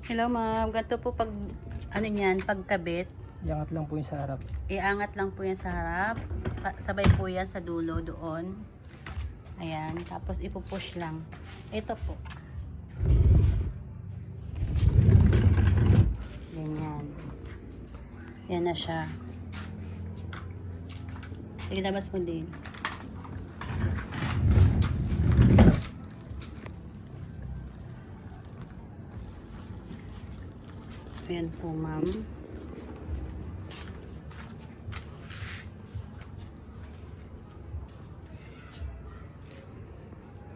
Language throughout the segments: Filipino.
Hello ma'am, ganito po pag ano niyan, pagkabit. Iangat lang po yung sa harap. Iangat lang po yan sa harap. Sabay po yan sa dulo doon. Ayan, tapos ipupush lang. Ito po. Ganyan. Yan na siya. Sige, labas mo din. Ayan po ma'am.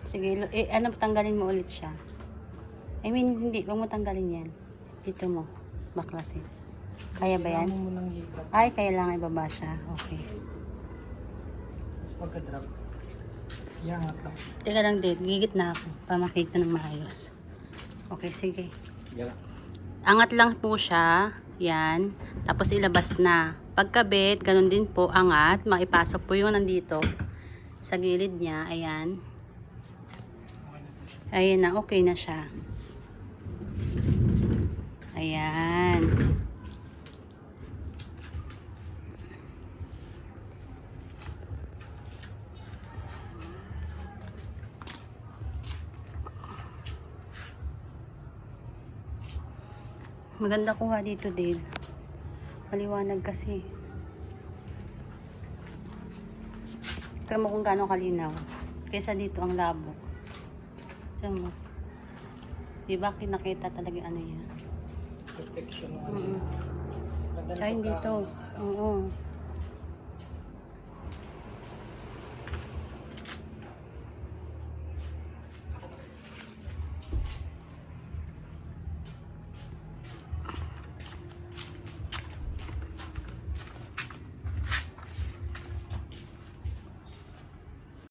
Sige, ano, tanggalin mo ulit siya. I mean, hindi, wag mo tanggalin yan. Dito mo, baklasin. Kaya ba yan? Kailangan mo nang ikat. Ay, kailangan ibaba siya. Okay. Tapos pagka-drop, iangat lang. Teka lang din, gigit na ako para makita ng maayos. Okay, sige. Yan. Angat lang po siya. Yan. Tapos ilabas na. Pagkabit, ganun din po, angat. Maipasok po yung nandito sa gilid niya. Ayan. Ayan na, okay na siya. Ayan. Maganda kuha dito din. Maliwanag kasi. Tignan mo kung gaano kalinaw. Kesa dito ang labo. Tignan mo. Diba kinakita talaga ano yan? Protection ng ano. Mm. Ganda ng Tsaka dito. Oo.